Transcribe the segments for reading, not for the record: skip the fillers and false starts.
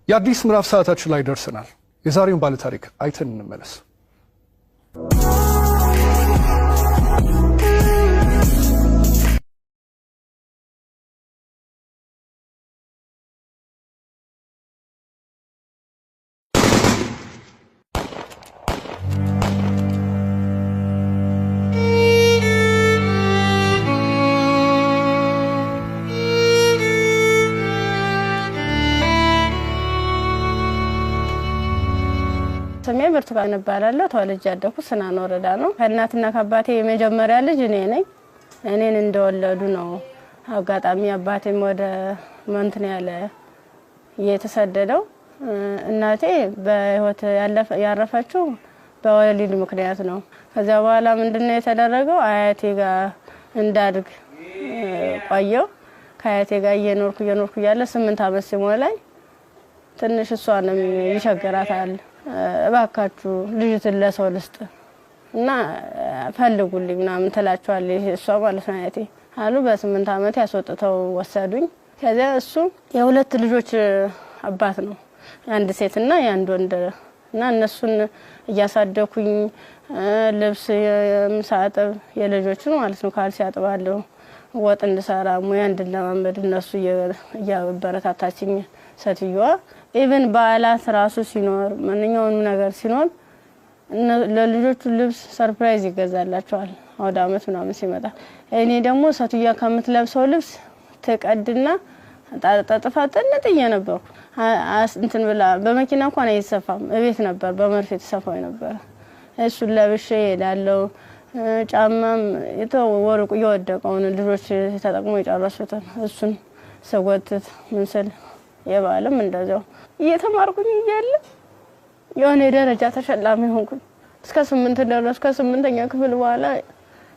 የአዲስ ምዕራፍ ሰዓታችን ላይ ደርሰናል። የዛሬውን ባለ ታሪክ አይተን እንመለስ። ስሜ ብርቱካን እባላለሁ። ተወልጄ ያደኩት ስናን ወረዳ ነው። ከእናትና ከአባቴ የመጀመሪያ ልጅ እኔ ነኝ። እኔን እንደወለዱ ነው አጋጣሚ አባቴም ወደ መንትን ያለ የተሰደደው። እናቴ በህይወት ያረፈችው በወሊድ ምክንያት ነው። ከዛ በኋላ ምንድነው የተደረገው? አያቴ ጋር እንዳድግ ቆየው። ከአያቴ ጋር እየኖርኩ ያለ 8 አመት ሲሞላኝ ትንሽ እሷንም ይቸግራታል። እባካችሁ ልጅትን ለሰው ልስጥ እና ፈልጉልኝ ምናምን ትላቸዋለች እሷ ማለት ነው አያቴ አሉ። በ8 አመት ያስወጥተው ወሰዱኝ። ከዛ እሱ የሁለት ልጆች አባት ነው፣ አንድ ሴትና አንድ ወንድ እና እነሱን እያሳደኩኝ ልብስ የምሳጠብ የልጆችን ማለት ነው ካልሲ ያጥባለሁ፣ ወጥ እንድሰራ ሙያ እንድለማመድ እነሱ እያበረታታችኝ ሴትዮዋ ኢቭን በዓላት ራሱ ሲኖር ማንኛውንም ነገር ሲኖር ለልጆቹ ልብስ ሰርፕራይዝ ይገዛላቸዋል አውደ አመት ምናምን ሲመጣ። እኔ ደግሞ ሴትዮዋ ከምትለብሰው ልብስ ተቀድና ጣጣጣፋ ጥንጥዬ ነበርኩ። እንትን ብላ በመኪና እንኳን አይሰፋም፣ እቤት ነበር በመርፌ ተሰፋው ነበር። እሱን ለብሼ ሄዳለሁ። ጫማም የተወረቁ የወደቀውን ልጆች ተጠቅሞ የጨረሱትን እሱን ሰጎትት ምንስል የባለም እንደዛው እየተማርኩኝ እያለ የሆነ ደረጃ ተሸላሚ ሆንኩኝ። እስከ 8 ደረስኩ። ከ8ኛ ክፍል በኋላ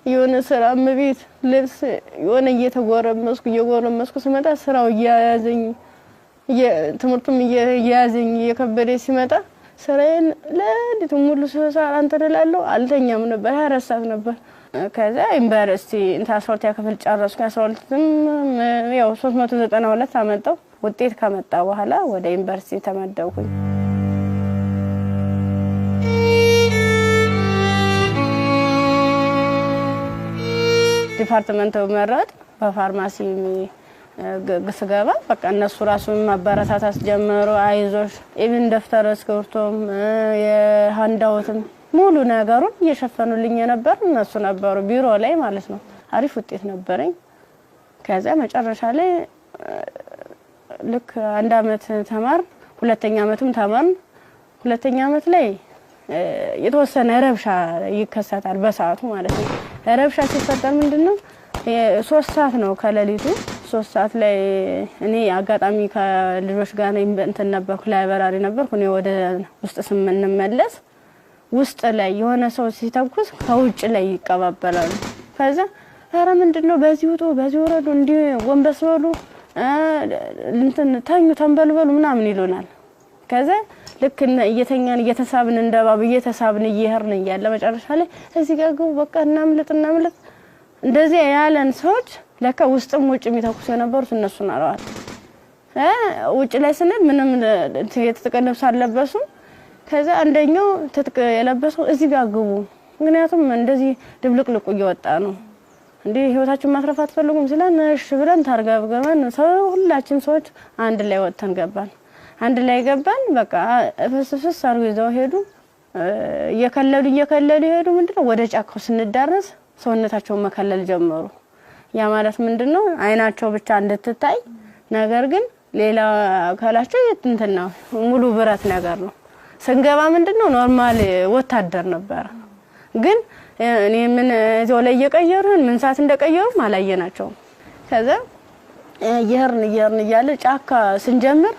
የሆነ ስራ ምቢት ልብስ የሆነ እየተጎረመስኩ ስመጣ ስራው እያያዘኝ ትምህርቱም እያያዘኝ እየከበደ ሲመጣ ስራዬን ለሊት ሙሉ ሰዓት አንተደላለሁ አልተኛም ነበር። 24 ሰዓት ነበር። ከዛ ዩኒቨርሲቲ እንታስወርት ያከፈል ጨረስኩ። 12ም ያው 392 አመጣው። ውጤት ከመጣ በኋላ ወደ ዩኒቨርሲቲ ተመደብኩኝ። ዲፓርትመንት መረጥ በፋርማሲ ግስገባ በቃ እነሱ ራሱን ማበረታታት ጀመሩ። አይዞሽ ኢቭን ደፍተር እስክሪብቶም የሃንዳውትም ሙሉ ነገሩን እየሸፈኑልኝ ነበር እነሱ ነበሩ ቢሮ ላይ ማለት ነው። አሪፍ ውጤት ነበረኝ። ከዛ መጨረሻ ላይ ልክ 1 አመት ተማር፣ 2ኛ አመትም ተማር። 2ኛ አመት ላይ የተወሰነ ረብሻ ይከሰታል በሰዓቱ ማለት ነው። ረብሻ ሲፈጠር ምንድነው 3 ሰዓት ነው ከሌሊቱ 3 ሰዓት ላይ እኔ አጋጣሚ ከልጆች ጋር እንትን ነበርኩ፣ ላይብራሪ ነበርኩ። እኔ ወደ ውስጥ ስንመለስ ውስጥ ላይ የሆነ ሰው ሲተኩስ ከውጭ ላይ ይቀባበላሉ። ከዛ ኧረ ምንድነው በዚህ ውጡ በዚህ ወረዱ እንዲ ወንበስ በሉ እንትን ታኙ ተንበልበሉ ምናምን ይሉናል። ከዛ ልክ እየተኛን እየተሳብን እንደባብ እየተሳብን እየሄርን እያለ መጨረሻ ላይ እዚህ ጋር ግቡ በቃ እናምልጥ እንደዚህ ያለን ሰዎች ለካ ውስጥም ውጭ የሚተኩሱ የነበሩት እነሱ ናቸው። ውጭ ላይ ስንል ምንም የተቀለብስ አልለበሱም። ከዛ አንደኛው ትጥቅ የለበሰው እዚህ ጋር ግቡ፣ ምክንያቱም እንደዚህ ድብልቅልቁ እየወጣ ነው እንዴ ህይወታችሁን ማትረፍ አትፈልጉም ሲላን እሺ ብለን ታርጋብገመን ሁላችን ሰዎች አንድ ላይ ወጥተን ገባን። አንድ ላይ ገባን። በቃ ፍስፍስ አርገው ይዘው ሄዱ። እየከለሉ ሄዱ። ምንድነው ወደ ጫካው ስንዳረስ ሰውነታቸውን መከለል ጀመሩ። ያ ማለት ምንድነው አይናቸው ብቻ እንድትታይ ነገር ግን ሌላ አካላቸው እንትን ነው ሙሉ ብረት ነገር ነው። ስንገባ ምንድነው ኖርማል ወታደር ነበር። ግን እኔ ምን እዚያው ላይ እየቀየሩን ምን ሰዓት እንደቀየሩ ማላየናቸው። ከዛ ይሄርን እያለ ጫካ ስንጀምር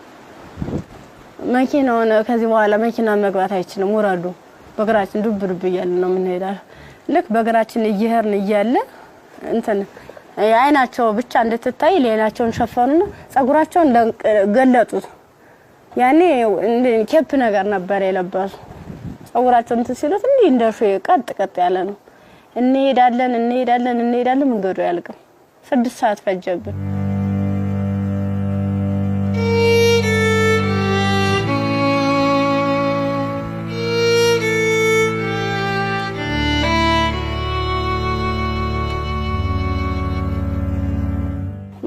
መኪናውን ከዚህ በኋላ መኪና መግባት አይችልም ወራዱ በግራችን ዱብ እያለ ነው የምንሄዳው። ልክ በግራችን ይሄርን እያለ እንትን አይናቸው ብቻ እንድትታይ ሌላቸውን ሸፈኑና ጸጉራቸውን ገለጡት። ያኔ ኬፕ ነገር ነበር የለበሱ። ጸጉራቸውን ሲሉት እንዴ እንደሽ ቀጥ ያለ ነው። እንሄዳለን መንገዱ ያልቅም። 6 ሰዓት ፈጀብን።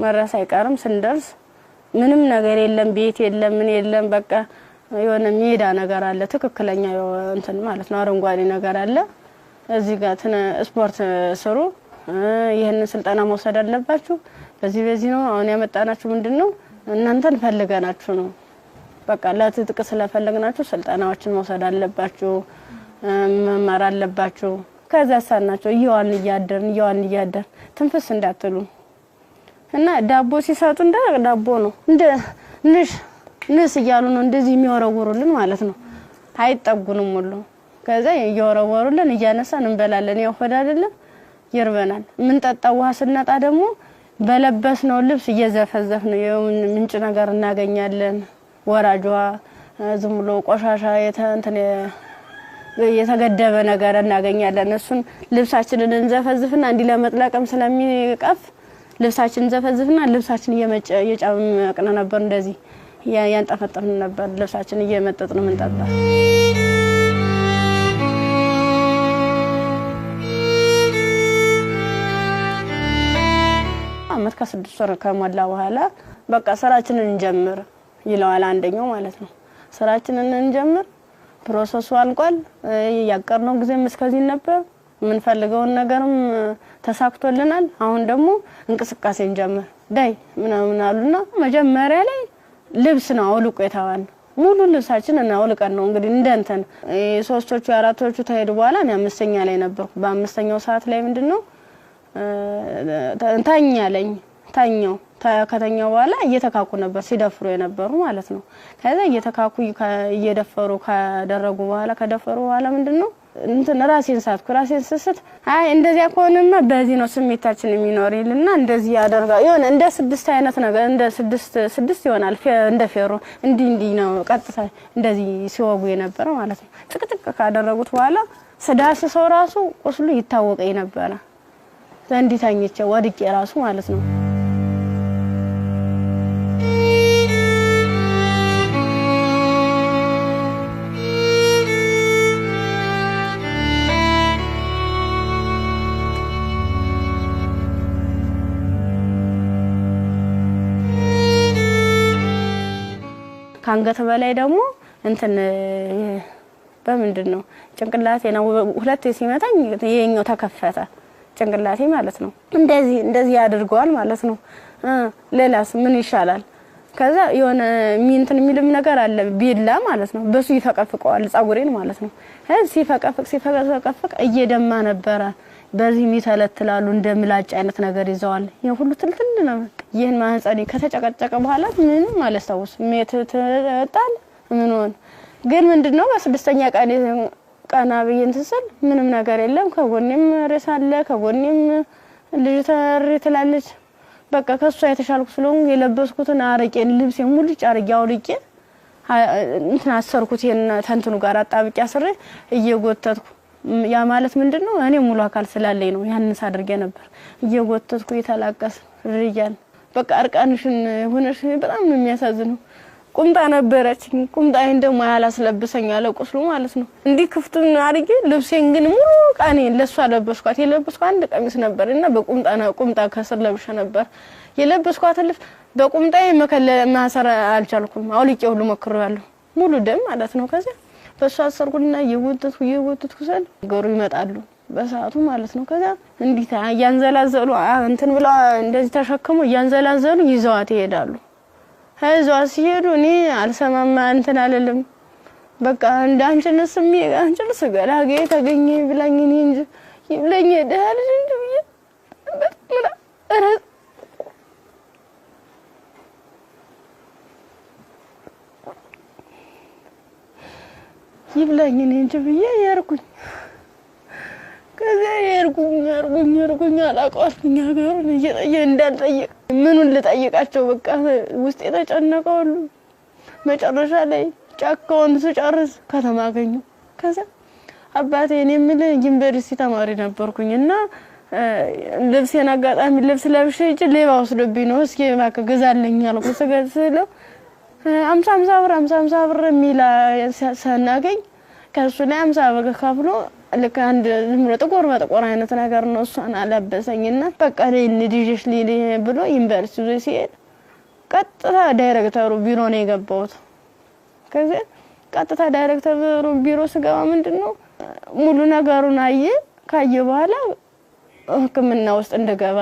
መረስ አይቀርም ስንደርስ ምንም ነገር የለም ቤት የለም ምን የለም በቃ የሆነ ሜዳ ነገር አለ ትክክለኛ እንትን ማለት ነው አረንጓዴ ነገር አለ እዚህ ጋር ስፖርት ስሩ ይሄን ስልጠና መውሰድ አለባችሁ በዚህ ነው አሁን ያመጣናችሁ ምንድነው እናንተን ፈልገናችሁ ነው በቃ ለትጥቅ ስለፈለግናችሁ ስልጠናዎችን መውሰድ አለባችሁ መማር አለባችሁ ከዛ ሳናቸው ይዋን እያደር ትንፍስ እንዳትሉ እና ዳቦ ሲሰጡ እንደ ዳቦ ነው እንደ ንስ ይያሉ ነው እንደዚህ የሚወረወሩልን ማለት ነው አይጠጉንም ሁሉ ከዛ ይወረወሩልን እያነሳን እንበላለን ያው ሆድ አይደለም ይርበናል ምን ጠጣው ውሃ ስናጣ ደግሞ በለበስነው ልብስ እየዘፈዘፍን ምንጭ ነገር እናገኛለን ወራጇ ዝም ብሎ ቆሻሻ የተገደበ ነገር እናገኛለን እሱን ልብሳችንን እንዘፈዝፍና እንዲ ለመጥለቅም ስለሚቀፍ ልብሳችንን ዘፈዝፍና ልብሳችን እየጫመቅነ ነበር እንደዚህ ያንጠፈጠፍን ነበር ልብሳችን እየመጠጥን ምንጠጣ አመት ከ6 ወር ከሞላ በኋላ በቃ ስራችንን እንጀምር ይለዋል አንደኛው ማለት ነው ስራችንን እንጀምር ፕሮሰሱ አልቋል ያቀርነው ጊዜም እስከዚህ ነበር ምን ፈልገውን ነገርም ተሳክቶልናል አሁን ደግሞ እንቅስቃሴ እንጀምር ዳይ ምናምን አሉና መጀመሪያ ላይ ልብስ ነው አውልቆ የታዋን ሙሉ ልብሳችን እና አውልቀን ነው እንግዲህ እንደንተን ሶስቶቹ አራቶቹ ተሄዱ በኋላ እኔ አምስተኛ ላይ ነበርኩ በአምስተኛው ሰዓት ላይ ምንድነው ታኛው ከተኛው በኋላ እየተካኩ ነበር ሲደፍሩ የነበሩ ማለት ነው ከዛ እየተካኩ እየደፈሩ ካደረጉ በኋላ ከደፈሩ በኋላ ምንድነው እንትን ራሴን ስስት አይ እንደዚያ ከሆነማ በዚህ ነው ስሜታችን የሚኖርልና እንደዚህ ያደርጋ ይሆነ እንደ 6 አይነት ነገር እንደ 6 ይሆናል እንደ ፌሮ እንዲ ነው ቀጥታ እንደዚህ ሲወጉ የነበረ ማለት ነው ጥቅጥቅ ካደረጉት በኋላ ስዳስ ሰው ራሱ ቁስሉ ይታወቀኝ ነበር ዘንዲታኝቼ ወድቄ ራሱ ማለት ነው ካንገተ በላይ ደግሞ እንትን በምንድነው ጭንቅላቴ ነው ሁለቴ ሲመታኝ የኛው ተከፈተ ጭንቅላቴ ማለት ነው እንደዚህ ያድርጓል ማለት ነው ሌላስ ምን ይሻላል ከዛ የሆነ ሚንትን የሚልም ነገር አለ ቢላ ማለት ነው በሱ ይፈቀፍቀዋል ጻጉሬን ማለት ነው ሲፈቀፍቅ እየደማ ነበር በዚህ ሚተለትላሉ እንደምላጭ አይነት ነገር ይዘዋል የሁሉ ትልትል ነው ይሄን ማህፀኔ ከተጨቀጨቀ በኋላ ምንም ማለስታውስ ሜትተጣል ምን ሆነ ግን ምንድነው በስድስተኛ ቀና በየንተሰል ምንም ነገር የለም ከጎኔም ረሳለ ከጎኔም ልጅ ተርትላለች በቃ ከሷ የተሻልኩ ስለሆነ የለበስኩትን አረቄን ልብስ ሙሉ ጫርጊያው ልቄ እንትን አሰርኩት ተንትኑ ጋር አጣብቂያ አስሬ እየጎተትኩ ያ ማለት ምንድነው እኔ ሙሉ አካል ስላለኝ ነው ያንስ አድርጌ ነበር እየጎተትኩ የተላቀስ ርያል በቃ አርቃንሽን ሆነሽ በጣም ነው የሚያሳዝነው ቁምጣ ነበረችኝ ቁምጣዬን ደግሞ ያላስለብሰኝ ያለ ቁስሉ ማለት ነው እንዲ ክፍቱን አርጌ ልብሴን ግን ሙሉ ቃኔ ለሷ ለበስኳት የለበስኳት አንድ ቀሚስ ነበርና ቁምጣ ከስር ለብሼ ነበር የለበስኳት ልብስ በቁምጣዬ ማሰር አልቻልኩም አውልቄ ሁሉ ሞክሬያለሁ ሙሉ ደም ማለት ነው ከዛ በሷ አሰርኩና የወተትኩ ሰል ገሩ ይመጣሉ በሰዓቱ ማለት ነው ከዛ እንዲታ ያንዘላዘሉ እንትን ብላ እንደዚህ ተሸክሙ ያንዘላዘሉ ይዘዋት ይሄዳሉ ሀይዟ ሲሄዱ እኔ አልሰማማ እንትን አለልም በቃ እንዳንችልስ አንችልስ ገላጌ ተገኘ ብላኝ እኔ እንጂ ይብለኝ ደህል እንጂ በቃ ይብለኝ እኔ እንጂ ብዬ ያርኩኝ ከዛ ያርኩኝ አላቋርኩኝ ሀገሩን እንዳልጠየቅ ምኑን ልጠይቃቸው በቃ ውስጥ የተጨነቀው መጨረሻ ላይ ጫካውን ስጨርስ ከተማ አገኙ ከዛ አባቴ እኔ ምን ዩኒቨርሲቲ ተማሪ ነበርኩኝና ልብሴን አጋጣሚ ልብስ ለብሼ እጅ ሌባ ወስዶብኝ ነው እስኪ ማከ ገዛልኝ አልኩ ስገዝለው 50 ብር ሚላ ሰናገኝ ከሱ ላይ 50 ብር ከፍሎ ልክ አንድ ጥቁር በጥቁር አይነት ነገር ነው እሷን አለበሰኝና በቃ ለንዲጅሽ ሊሊ ብሎ ዩኒቨርሲቲ ሲሄድ ቀጥታ ዳይሬክተሩ ቢሮ ነው የገባሁት ከዚህ ቀጥታ ዳይሬክተሩ ቢሮ ስገባ ምንድነው ሙሉ ነገሩን ካየ በኋላ ህክምና ውስጥ እንደገባ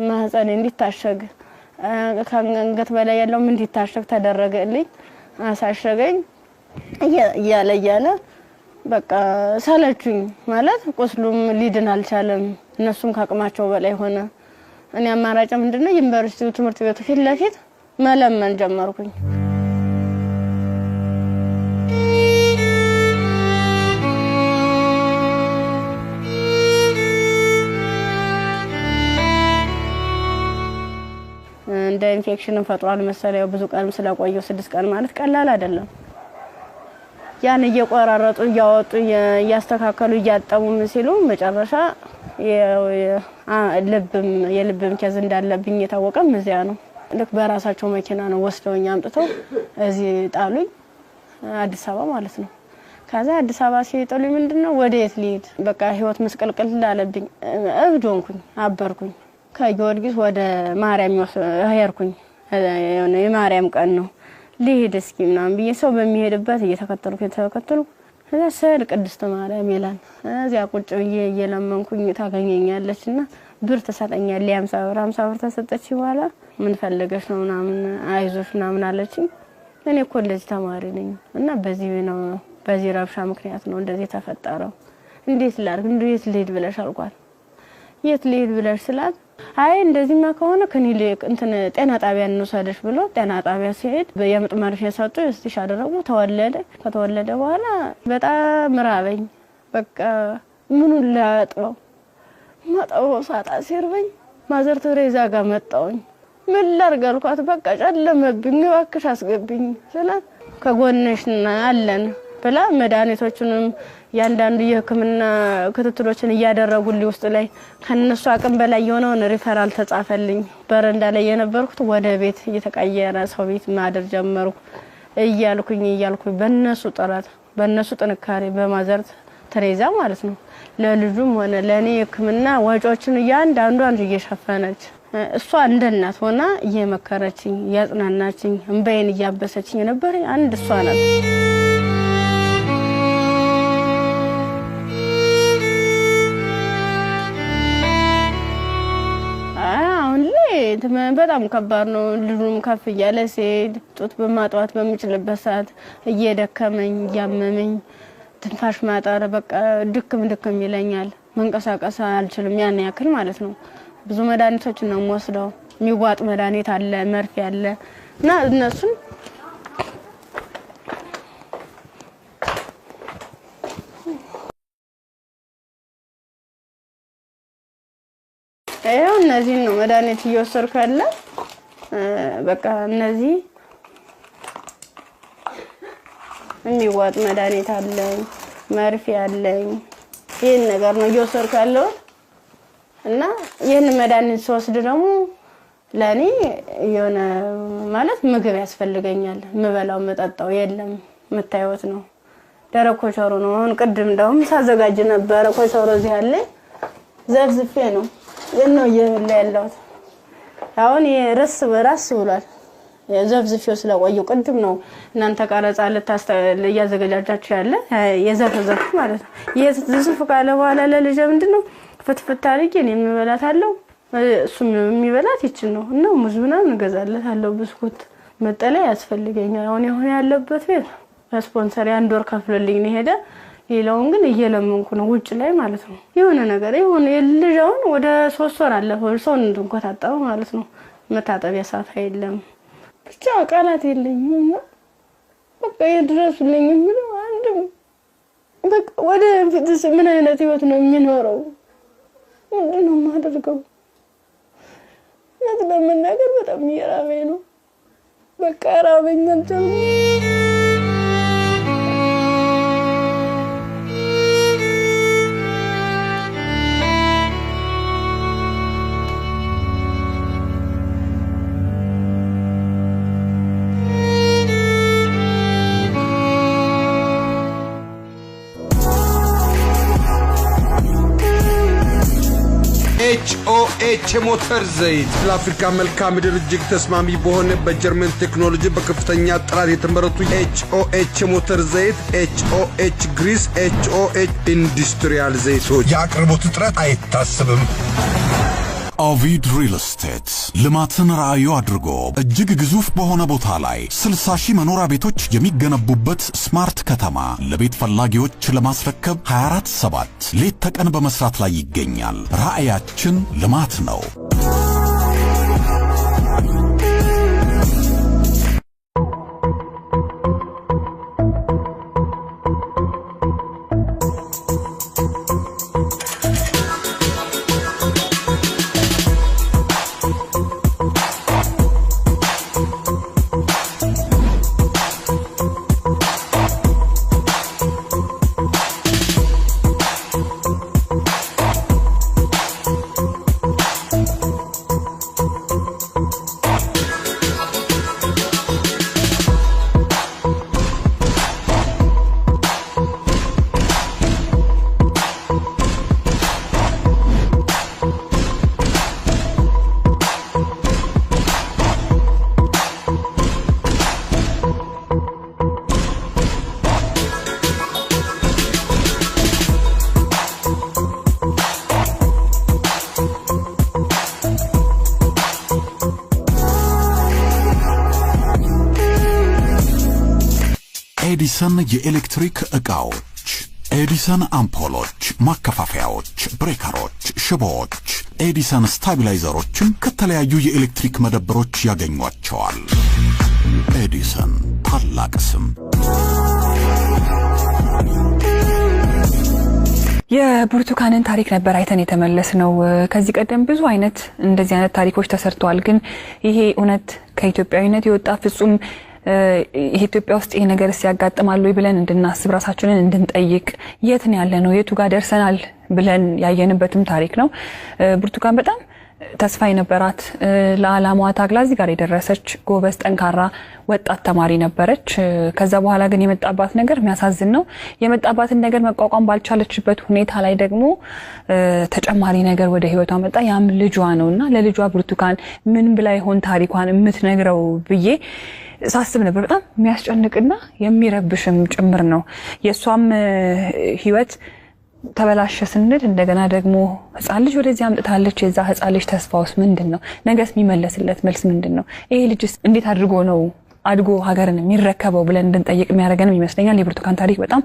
ማህፀን እንዲታሸግ ከአንገት በላይ ያለው ምን እንዲታሸግ ተደረገልኝ አሳሸገኝ እያለ በቃ ሰለቹኝ ማለት ቁስሉም ሊድን አልቻለም እነሱም ካቅማቸው በላይ ሆነ እኔ አማራጭ ምንድነው ዩኒቨርሲቲው ትምህርት ቤቱ ፊት ለፊት መለመን ጀመርኩኝ እንደ ኢንፌክሽን ፈጥሯል መሰለኝ ብዙ ቀን ስለቆየው 6 ቀን ማለት ቀላል አይደለም ያን እየቆራረጡ ያወጡ ያስተካከሉ ያጣሙ ሲሉ መጨረሻ የልብም ከዝ እንዳለብኝ የታወቀም እዚያ ነው ልክ በራሳቸው መኪና ነው ወስደውኝ አምጥተው እዚህ ጣሉኝ አዲስ አበባ ማለት ነው ከዛ አዲስ አበባ ሲጠሉኝ ምንድነው ወዴት ልሂድ በቃ ህይወት መስቀልቀል ላለብኝ እብዶንኩኝ አበርኩኝ ከጊዮርጊስ ወደ ማርያም ሄርኩኝ የማርያም ቀን ነው ልሂድ እስኪ ምናምን ብዬ ሰው በሚሄድበት እየተከተልኩ ከዛ ሰል ቅድስት ማርያም ይላል እዚያ ቁጭ ብዬ እየለመንኩኝ ታገኘኛለችና ብር ተሰጠኛል 50 ብር ተሰጠች በኋላ ምን ፈልገሽ ነው ምናምን አይዞሽ ምናምን አለችኝ እኔ እኮ እንደዚህ ተማሪ ነኝ እና በዚህ ረብሻ ምክንያት ነው እንደዚህ ተፈጠረው እንዴት ላርግ እንዴት ልሂድ ብለሽ አልኳት የት ልሂድ ብለሽ ስላት አይ እንደዚህማ ከሆነ ከኒልክ እንትን ጤና ጣቢያ እንወሰደሽ ብሎ ጤና ጣቢያ ሲሄድ የምጥ መርፌ ሰጡ እስቲሽ አደረጉ ከተወለደ በኋላ በጣም ራበኝ በቃ ምኑን ላጥበው ማጣው ሳጣ ሲርበኝ ማዘር ተሬዛ ጋር መጣውኝ ምን ላርግ አልኳት በቃ ጨለመብኝ እባክሽ አስገብኝ ስላት ከጎንሽና አለን ብላ መድኃኒቶቹንም ያንዳንዱ የህክምና ክትትሎችን ያደረጉልኝ ውስጥ ላይ ከነሱ አቅም በላይ የሆነውን ሪፈራል ተጻፈልኝ በረንዳ ላይ የነበርኩት ወደ ቤት እየተቀየረ ሰው ቤት ማደር ጀመርኩ እያልኩኝ በእነሱ ጥረት በእነሱ ጥንካሬ በማዘር ተሬዛ ማለት ነው ለልጁም ሆነ ለኔ ህክምና ወጪዎችን ያንዳንዷን እየሸፈነች እሷ እንደናት ሆና እየመከረችኝ ያጽናናችኝ እንባዬን እያበሰችኝ ነበር አንድ እሷ ናት በጣም ከባድ ነው ልጁም ከፍ ያለ ሲሄድ ጡት በማጥዋት በሚችልበት ሰዓት እየደከመኝ ያመመኝ ትንፋሽ ማጣረ በቃ ድክም ይለኛል መንቀሳቀስ አልችልም ያን ያክል ማለት ነው ብዙ መድኃኒቶችን ነው ወስደው የሚዋጥ መድኃኒት አለ መርፌ አለ እና እነሱን እነዚህ ነው መድኃኒት እየወሰድኩ ያለ በቃ እነዚህ የሚዋጥ መድኃኒት አለኝ መርፌ አለኝ ይሄን ነገር ነው እየወሰድኩ ያለው እና ይሄን መድኃኒት ስወስድ ደግሞ ለኔ የሆነ ማለት ምግብ ያስፈልገኛል ምበላው መጠጣው የለም መታየት ነው ደረቅ ኮቸሮ ነው አሁን ቅድም እንደውም ሳዘጋጅ ነበር ኮቸሮ እዚህ አለ ዘፍዝፌ ነው የነው ያለው አሁን የራስ በራስ ብሏል የዘፍዝፌው ስለቆየው ቅድም ነው እናንተ ቀረጻ ያዘጋጃችሁ ያለ የዘፍዘፍ ማለት ነው የዘፍዝፍ ካለ በኋላ ለልጅ ምንድነው ፍትፍት አድርጌ እኔ የምበላታለሁ እሱም የሚበላት ይችል ነው እና ሙዝ ምናምን እንገዛለታለሁ ብስኩት መጠለያ ያስፈልገኛል አሁን ያለበት ቤት ስፖንሰር አንድ ወር ከፍሎልኝ ነው ሄደ ሌላውን ግን እየለመንኩ ነው ውጭ ላይ ማለት ነው የሆነ ነገር የሆነ ልጅውን ወደ 3 ወር አለፈው ሰው እንድንቆጣጣው ማለት ነው መታጠቢያ ሰዓት አይደለም ብቻ ቃላት የለኝም በቃ ይድረስልኝ ምን አንድም በቃ ወደ ፊትስ ምን አይነት ህይወት ነው የሚኖረው ምንድነው ማደርገው ለምን ነገር በጣም ይራበኝ ነው በቃ ራበኝ እንትን ኤች ሞተር ዘይት ለአፍሪካ መልክዓ ምድር እጅግ ተስማሚ በሆነ በጀርመን ቴክኖሎጂ በከፍተኛ ጥራት የተመረቱ ኤች ሞተር ዘይት ኤች ግሪስ ኤች ኢንዱስትሪያል ዘይቶች የአቅርቦት እጥረት አይታሰብም። ኦቪድ ሪል ስቴት ልማትን ራዕዩ አድርጎ እጅግ ግዙፍ በሆነ ቦታ ላይ 60,000 መኖሪያ ቤቶች የሚገነቡበት ስማርት ከተማ ለቤት ፈላጊዎች ለማስረከብ 24/7 ሌት ተቀን በመስራት ላይ ይገኛል። ራዕያችን ልማት ነው። ኤዲሰን የኤሌክትሪክ ዕቃዎች፣ ኤዲሰን አምፖሎች፣ ማከፋፈያዎች፣ ብሬከሮች፣ ሽቦዎች፣ ኤዲሰን ስታቢላይዘሮችን ከተለያዩ የኤሌክትሪክ መደብሮች ያገኟቸዋል። ኤዲሰን ታላቅ ስም። የብርቱካንን ታሪክ ነበር አይተን የተመለስነው። ከዚህ ቀደም ብዙ አይነት እንደዚህ አይነት ታሪኮች ተሰርተዋል። ግን ይሄ እውነት ከኢትዮጵያዊነት የወጣ ፍጹም ኢትዮጵያ ውስጥ ይሄ ነገር ሲያጋጥማል ወይ ብለን እንድናስብ ራሳችንን እንድንጠይቅ የት ነው ያለነው የቱ ጋር ደርሰናል ብለን ያየንበትም ታሪክ ነው። ብርቱካን በጣም ተስፋ የነበራት ለዓላማዋ ታግላ እዚህ ጋር የደረሰች ጎበዝ ጠንካራ ወጣት ተማሪ ነበረች። ከዛ በኋላ ግን የመጣባት ነገር የሚያሳዝን ነው። የመጣባትን ነገር መቋቋም ባልቻለችበት ሁኔታ ላይ ደግሞ ተጨማሪ ነገር ወደ ህይወቷ መጣ። ያም ልጇ ነውና ለልጇ ብርቱካን ምን ብላ ይሆን ታሪኳን የምትነግረው ብዬ ሳስብ ነበር። በጣም የሚያስጨንቅና የሚረብሽም ጭምር ነው። የሷም ህይወት ተበላሸ ስንል እንደገና ደግሞ ህፃን ልጅ ወደዚህ አምጥታለች። የዛ ህፃን ልጅ ተስፋውስ ምንድነው? ነገስ የሚመለስለት መልስ ምንድነው? ይሄ ልጅስ እንዴት አድርጎ ነው አድጎ ሀገርን የሚረከበው ብለን እንድንጠይቅ የሚያደርገንም ይመስለኛል። የብርቱካን ታሪክ በጣም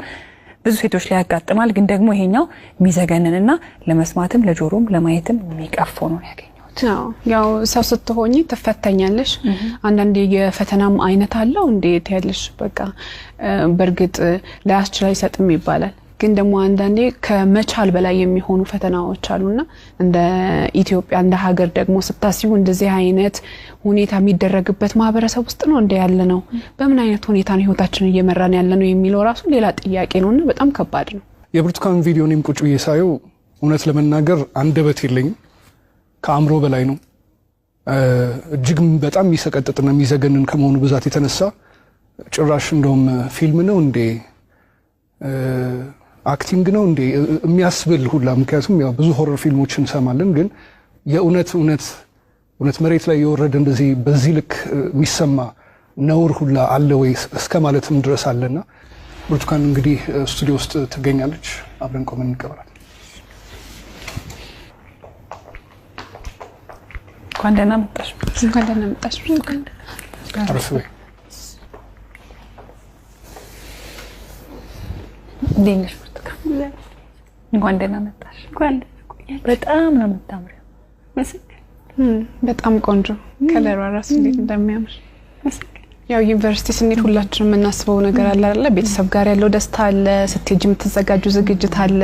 ብዙ ሴቶች ላይ ያጋጥማል። ግን ደግሞ ይሄኛው የሚዘገንንና ለመስማትም ለጆሮም ለማየትም የሚቀፎ ነው ያገኘው። ያው ሰው ስትሆኚ ተፈተኛለሽ። አንዳንዴ የፈተናም አይነት አለው እንዴት ያለሽ በቃ በርግጥ ላያስችል አይሰጥም ይባላል። ግን ደግሞ አንዳንዴ ከመቻል በላይ የሚሆኑ ፈተናዎች አሉና እንደ ኢትዮጵያ እንደ ሀገር ደግሞ ስታስቡ እንደዚህ አይነት ሁኔታ የሚደረግበት ማህበረሰብ ውስጥ ነው እንደ ያለ ነው። በምን አይነት ሁኔታ ነው ህይወታችንን እየመራን ያለ ነው የሚለው ራሱ ሌላ ጥያቄ ነውና በጣም ከባድ ነው። የብርቱካን ቪዲዮንም ቁጭ ብዬ ሳየው እውነት ለመናገር አንደበት የለኝም። ከአምሮ በላይ ነው። እጅግ በጣም የሚሰቀጥጥና የሚዘገንን ከመሆኑ ብዛት የተነሳ ጭራሽ እንደውም ፊልም ነው እንዴ አክቲንግ ነው እንዴ የሚያስብል ሁላ። ምክንያቱም ያው ብዙ ሆረር ፊልሞችን እንሰማለን። ግን የእውነት መሬት ላይ የወረደ እንደዚህ በዚህ ልክ የሚሰማ ነውር ሁላ አለ ወይ እስከ ማለትም ድረስ አለና ብርቱካን እንግዲህ ስቱዲዮ ውስጥ ትገኛለች። አብረን ቆመን እንቀበላለን። እንኳን ደህና መጣሽ። እንኳን ደህና መጣሽ። አረፈው እንዴት ብርቱካን? እንኳን ደህና መጣሽ። በጣም ነው የምታምሪው። በጣም ቆንጆ ከለሯ ራሱ እንዴት እንደሚያምር። ያው ዩኒቨርሲቲ ስንሄድ ሁላችንም የምናስበው ነገር አለ አይደል? ቤተሰብ ጋር ያለው ደስታ አለ፣ ስትሄጂ የምትዘጋጁ ዝግጅት አለ።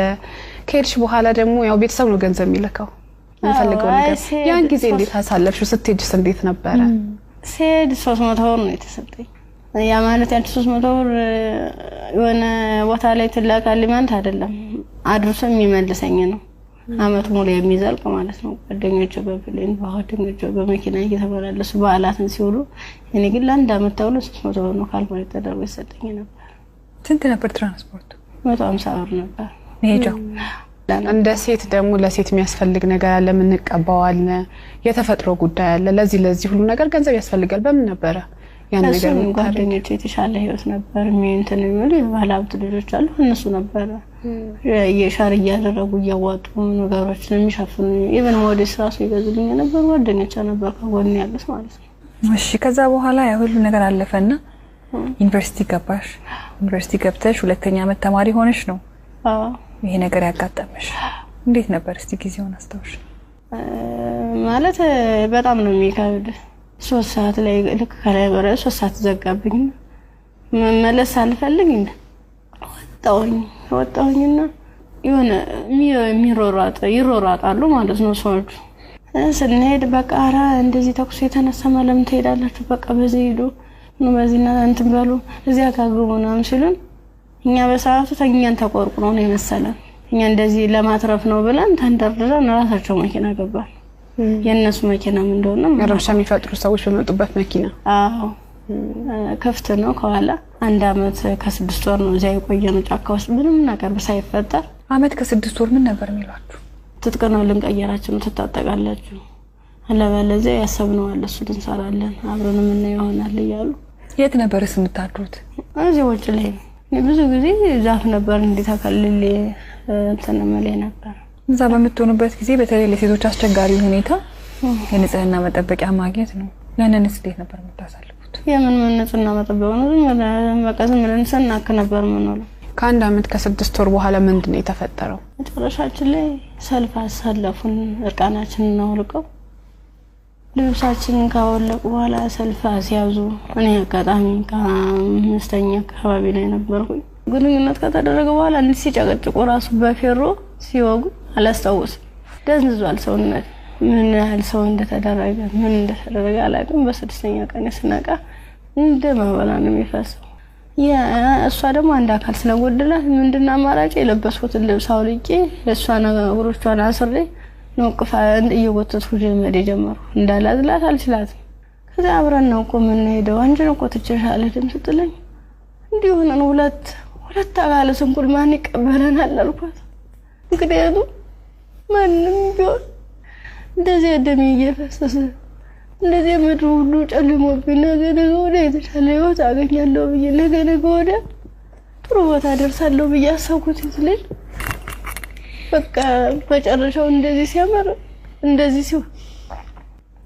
ከሄድሽ በኋላ ደግሞ ያው ቤተሰብ ነው ገንዘብ የሚልከው እንፈልገው ነገር። ያን ጊዜ እንዴት አሳለፍሽው? ስትሄጂስ እንዴት ነበረ? ስሄድ 300 ብር ነው የተሰጠኝ። ያ ማለት ያን 300 ብር የሆነ ቦታ ላይ ትላካልኝ ማለት አይደለም፣ አድርሶ የሚመልሰኝ ነው። አመት ሙሉ የሚዘልቅ ማለት ነው። ጓደኞቼ በፕሌን ጓደኞቼ በመኪና እየተመላለሱ በዓላትን ሲውሉ እኔ ግን ለአንድ አመት ተውሎ 300 ብር ነው ካልኩሌት ተደርጎ ይሰጠኝ ነበር። ስንት ነበር ትራንስፖርቱ? 150 ብር ነበር ሄጃው። እንደ ሴት ደግሞ ለሴት የሚያስፈልግ ነገር አለ የምንቀባው አለ የተፈጥሮ ጉዳይ አለ ለዚህ ሁሉ ነገር ገንዘብ ያስፈልጋል በምን ነበር ያን ነገር ጓደኞቼ የተሻለ ህይወት ነበር እንትን የሚሉ የባለሀብት ልጆች አሉ እነሱ ነበር የሻር እያደረጉ እያዋጡ ነገሮችን የሚሸፍኑ ኢቭን ሞዴስ ራሱ ይገዙልኝ ነበር ጓደኞቼ ነበር ከጎን ያሉት ማለት ነው እሺ ከዛ በኋላ ያ ሁሉ ነገር አለፈና ዩኒቨርሲቲ ገባሽ ዩኒቨርሲቲ ገብተሽ ሁለተኛ ዓመት ተማሪ ሆነሽ ነው ይሄ ነገር ያጋጠመሽ እንዴት ነበር እስቲ ጊዜውን አስተውሽ ማለት በጣም ነው የሚከብድ 3 ሰዓት ላይ ልክ ከላይ ወረ 3 ሰዓት ዘጋብኝ መመለስ አልፈልግ እንደ ወጣሁኝና የሆነ ይሮራጣሉ ማለት ነው ሰዎች ስንሄድ በቃ አራ እንደዚህ ተኩስ የተነሳ ማለም ትሄዳላችሁ በቃ በዚህ ሄዱ ነው በዚህና እንትን በሉ እዚያ ካግቡና ሲሉን እኛ በሰዓቱ ተኛን ተቆርቁሮ ነው የመሰለን እኛ እንደዚህ ለማትረፍ ነው ብለን ተንደርድረን ራሳቸው መኪና ገባን የነሱ መኪና ምን እንደሆነ ረብሻ የሚፈጥሩ ሰዎች በመጡበት መኪና አዎ ከፍተ ነው ከኋላ 1 አመት ከ6 ወር ነው እዚያ የቆየነው ጫካ ውስጥ ምንም ነገር ሳይፈጠር አመት ከ6 ወር ምን ነበር የሚሏችሁ ትጥቀነው ልንቀየራችሁ ተጣጣቃላችሁ አለበለዚያ ያሰብነው አለ እሱ እንሰራለን አብረን ምን ይሆናል ይያሉ የት ነበርስ የምታድሩት እዚህ ወጭ ላይ ብዙ ጊዜ ዛፍ ነበር እንዲታከልል እንትን መለ ነበር እዛ በመጥቶንበት ጊዜ በተለይ ለሴቶች አስቸጋሪ ሁኔታ የንጽህና መጠበቂያ ማግኘት ነው ያንንስ እንዴት ነበር የምታሳልፉት የምን ንጽህና መጠበቂያ ነው በቃዝም ለንሰናክ ነበር ምንለው ከአንድ አመት ከ6 ወር በኋላ ምንድነው የተፈጠረው መጨረሻችን ላይ ሰልፍ አሳለፉን እርቃናችንን ነው ልቀው ልብሳችንን ካወለቁ በኋላ ሰልፍ አስያዙ እኔ አጋጣሚ ከአምስተኛ አካባቢ ላይ ነበርኩኝ ግንኙነት ከተደረገ በኋላ እንዴ ሲጨቀጭቁ ራሱ በፌሮ ሲወጉ አላስታውስም ደንዝዟል ሰውነት ምን ያህል ሰው እንደተደረገ ምን እንደተደረገ አላውቅም በስድስተኛ ቀን ስነቃ እንደማበላ ነው የሚፈሰው ያ እሷ ደግሞ አንድ አካል ስለጎደላት ምንድነው አማራጭ የለበስኩት ልብስ አውልቄ ለሷ ነገሮቿን አስሬ ነው ቅፋ እየወተትኩ ጀመረ ጀመሩ እንዳላዝላት አልችላትም ከዛ አብረን ነው ቆመን ሄደው አንቺ ነው ቆጥቼሻለ ደም ስትለኝ እንዲሆነ ነው ሁለት አካለ ስንኩል ማን ይቀበለናል አልኳት እንግዲህ ማንም ቢሆን እንደዚህ ደም እየፈሰሰ እንደዚህ ምድሩ ሁሉ ጨልሞብኝ ነገ ወደ የተሻለ ህይወት አገኛለሁ ብዬ ነገ ወደ ጥሩ ቦታ ደርሳለሁ ብዬ አሰብኩት ልጅ በቃ በጨረሻው እንደዚህ ሲያመር እንደዚህ ሲው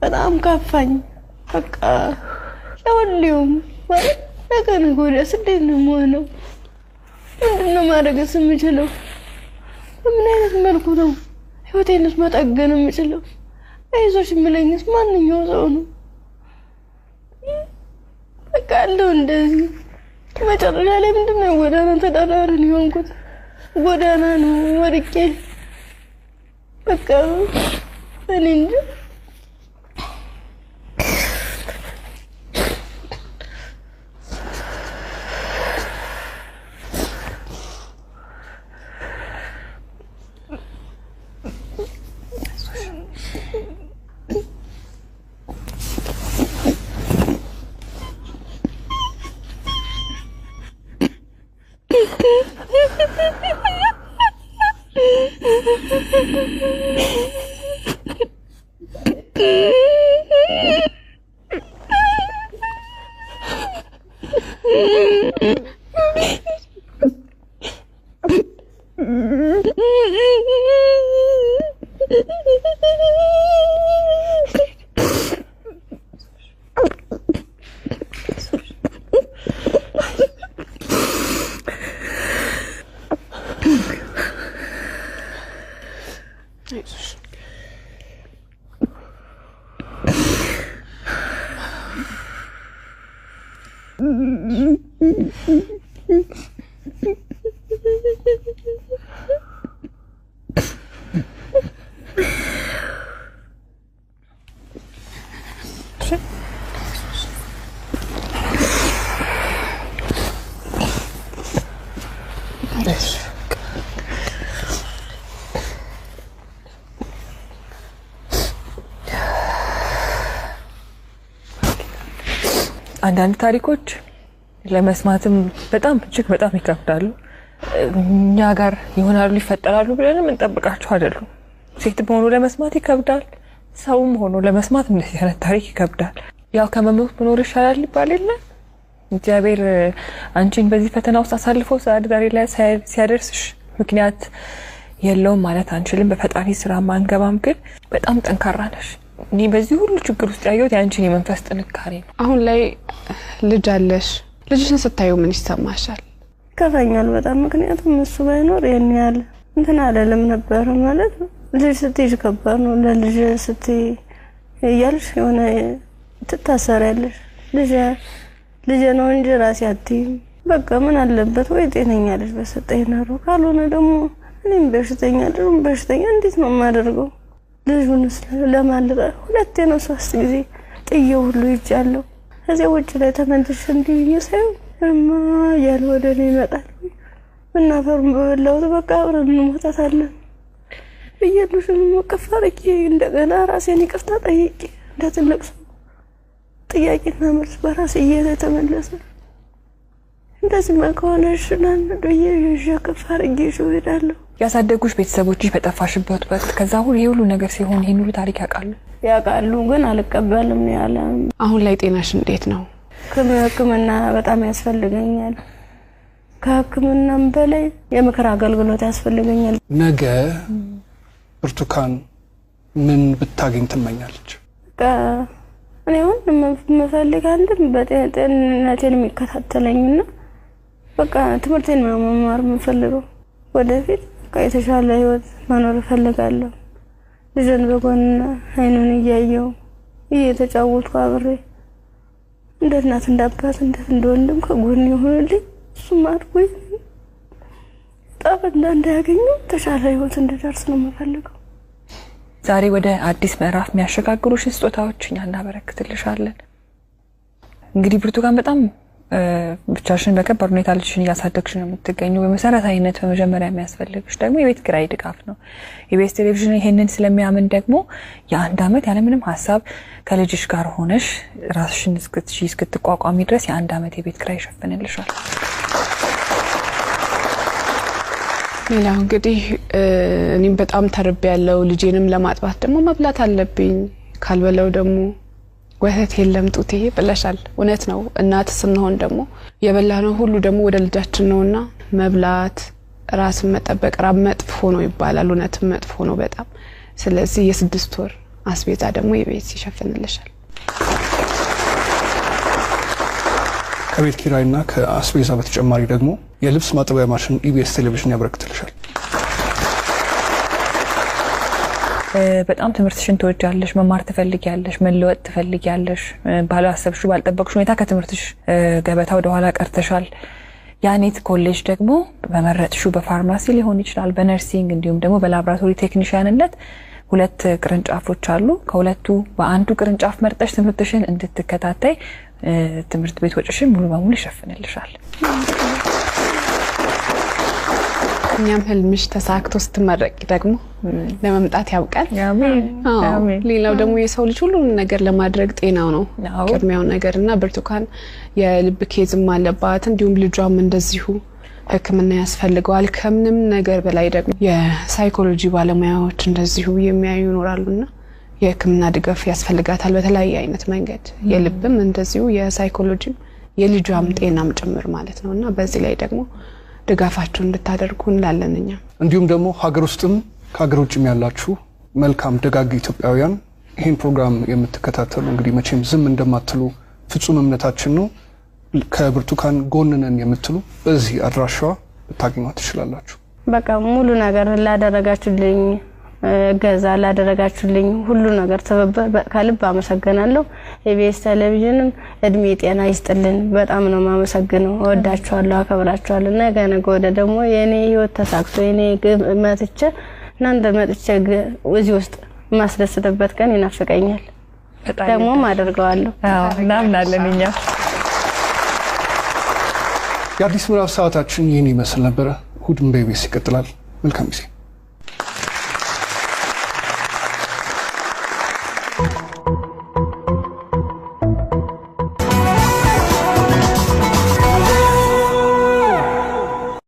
በጣም ካፋኝ በቃ ለሁሉም ማለት ነገ ወደ ስደት ነው የምሆነው ምንድነው ማድረግስ የምችለው ምን አይነት መልኩ ነው ህይወቴንስ መጠገን የምችለው አይዞሽ ምለኝስ ማንኛው ሰው ነው በቃ አለው እንደዚህ መጨረሻ ላይ ምንድነው ጎዳና ተዳዳሪን ይሆንኩት ጎዳና ነው ወርቄ በቃ እኔ እንጂ አንዳንድ ታሪኮች ለመስማትም በጣም እጅግ በጣም ይከብዳሉ እኛ ጋር ይሆናሉ ይፈጠራሉ ብለንም እንጠብቃቸው አይደሉም። ሴት ሆኖ ለመስማት ይከብዳል፣ ሰውም ሆኖ ለመስማት እንደዚህ አይነት ታሪክ ይከብዳል። ያው ከመሞት መኖር ይሻላል ይባል የለ። እግዚአብሔር አንቺን በዚህ ፈተና ውስጥ አሳልፎ ዛሬ ላይ ሲያደርስሽ ምክንያት የለውም ማለት አንችልም። በፈጣሪ ስራ ማንገባም፣ ግን በጣም ጠንካራ ነሽ። እኔ በዚህ ሁሉ ችግር ውስጥ ያየሁት ያንቺን የመንፈስ ጥንካሬ ነው። አሁን ላይ ልጅ አለሽ። ልጅሽን ስታዩ ምን ይሰማሻል? ከፋኛል በጣም። ምክንያቱም እሱ ባይኖር የኔ ያለ እንትን አይደለም ነበር ማለት ልጅ ስትይዥ ከባድ ነው። ለልጅ ስትይ እያልሽ የሆነ ትታሰሪያለሽ። ልጅ ነው እንጂ ራሴ አትይም። በቃ ምን አለበት ወይ ጤነኛ ልጅ በሰጠኝ ነው። ካልሆነ ደግሞ እኔም በሽተኛ እንዴት ነው የማደርገው? ልጁንስ ለማልቀ ሁለቴ ነው 3 ጊዜ ጥዬው ሁሉ ይጫለው። እዚያ ውጭ ላይ ተመንትሽ እንዲህ ይሰው ያለ ወደ እኔ ይመጣል። ምናፈሩን በበላሁት በቃ አብረን እንሞታታለን ብዬልሽም መቀፋረቂ እንደገና ራሴን ይቅርታ ጠይቄ እንደትልቅ ሰው ጥያቄና መልስ በራሴ እየተመለሰ እንደዚህ ማከሆነሽ ናን ዶዬ ከፋረቂ ሹይዳለሁ። ያሳደጉሽ ቤተሰቦችሽ በጠፋሽበት ወቅት ከዛ ሁሉ ነገር ሲሆን ይሄን ሁሉ ታሪክ ያውቃሉ፣ ግን አልቀበልም ያለ። አሁን ላይ ጤናሽ እንዴት ነው? ከሕክምና በጣም ያስፈልገኛል። ከሕክምናም በላይ የምክር አገልግሎት ያስፈልገኛል። ነገ ብርቱካን ምን ብታገኝ ትመኛለች? እኔ አሁን የምፈልግ አንድም በጤንነቴን የሚከታተለኝና በቃ ትምህርቴን መማር የምፈልገው ወደፊት የተሻለ ህይወት መኖር እፈልጋለሁ። ልጅን በጎን አይኑን እያየው እየተጫወትኩ አብሬ እንደ እናት እንዳባት እንደ ወንድም ከጎን ይሆንልኝ። እሱም አድርጎኝ ጠብ እንዳያገኙ ተሻለ ህይወት እንድደርስ ነው የምፈልገው። ዛሬ ወደ አዲስ ምዕራፍ የሚያሸጋግሩሽ ስጦታዎች እኛ እናበረክትልሻለን። እንግዲህ ብርቱካን በጣም ብቻሽን በከባድ ሁኔታ ልጅሽን እያሳደግሽ ነው የምትገኘው። በመሰረታዊነት በመጀመሪያ የሚያስፈልግሽ ደግሞ የቤት ኪራይ ድጋፍ ነው። ኢቢኤስ ቴሌቪዥን ይሄንን ስለሚያምን ደግሞ የ1 አመት ያለምንም ሀሳብ ከልጅሽ ጋር ሆነሽ ራስሽን እስክትቋቋሚ ድረስ የ1 አመት የቤት ኪራይ ይሸፍንልሻል። ሌላው እንግዲህ እኔም በጣም ተርቤያለሁ። ልጄንም ለማጥባት ደግሞ መብላት አለብኝ። ካልበለው ደግሞ ወተት የለም ጡቴ ብለሻል። እውነት ነው። እናት ስንሆን ደግሞ የበላነው ሁሉ ደግሞ ወደ ልጃችን ነውና መብላት፣ ራስን መጠበቅ ራብ መጥፎ ነው ይባላል። እውነትም መጥፎ ነው በጣም። ስለዚህ የ6 ወር አስቤዛ ደግሞ የቤት ይሸፍንልሻል። ከቤት ኪራይና ከአስቤዛ በተጨማሪ ደግሞ የልብስ ማጠቢያ ማሽን ኢቢኤስ ቴሌቪዥን ያበረክትልሻል። በጣም ትምህርትሽን ትወጃለሽ፣ መማር ትፈልጊያለሽ፣ መለወጥ ትፈልጊያለሽ። ባላሰብሽው ባልጠበቅሽው ሁኔታ ከትምህርትሽ ገበታ ወደ ኋላ ቀርተሻል። ያኔት ኮሌጅ ደግሞ በመረጥሽው በፋርማሲ ሊሆን ይችላል፣ በነርሲንግ እንዲሁም ደግሞ በላብራቶሪ ቴክኒሻንነት 2 ቅርንጫፎች አሉ። ከሁለቱ በአንዱ ቅርንጫፍ መርጠሽ ትምህርትሽን እንድትከታተይ ትምህርት ቤት ወጪሽን ሙሉ በሙሉ ይሸፍንልሻል። እኛም ህልምሽ ተሳክቶ ስትመረቂ ደግሞ ለመምጣት ያውቃል። አሜን። ሌላው ደግሞ የሰው ልጅ ሁሉ ነገር ለማድረግ ጤናው ነው ቅድሚያው ነገርና ብርቱካን የልብ ኬዝም አለባት፣ እንዲሁም ልጇም እንደዚሁ ሕክምና ያስፈልገዋል። ከምንም ነገር በላይ ደግሞ የሳይኮሎጂ ባለሙያዎች እንደዚሁ የሚያዩ ይኖራሉና የሕክምና ድጋፍ ያስፈልጋታል በተለያየ አይነት መንገድ። የልብም እንደዚሁ የሳይኮሎጂም የልጇም ጤናም ጭምር ማለት ነውና በዚህ ላይ ደግሞ ድጋፋችሁን እንድታደርጉ እንላለንኛ። እንዲሁም ደግሞ ሀገር ውስጥም ከሀገር ውጭም ያላችሁ መልካም ደጋግ ኢትዮጵያውያን ይሄን ፕሮግራም የምትከታተሉ እንግዲህ መቼም ዝም እንደማትሉ ፍጹም እምነታችን ነው። ከብርቱካን ጎን ነን የምትሉ በዚህ አድራሻዋ ልታገኟት ትችላላችሁ። በቃ ሙሉ ነገር ላደረጋችሁልኝ ገዛ ላደረጋችሁልኝ ሁሉ ነገር ከልብ አመሰግናለሁ። ኢቢኤስ ቴሌቪዥንም እድሜ ጤና ይስጥልን። በጣም ነው ማመሰግነው። ወዳችኋለሁ፣ አከብራችኋለሁ። ነገ ወደ ደግሞ የኔ ህይወት ተሳክቶ የኔ መጥቼ እናንተ መጥቼ እዚህ ውስጥ ማስደስተበት ቀን ይናፍቀኛል። ደግሞ አደርገዋለሁ። እናምናለን እኛ። የአዲስ ምዕራፍ ሰዓታችን ይህን ይመስል ነበር። እሑድም በኢቢኤስ ይቀጥላል። መልካም ጊዜ።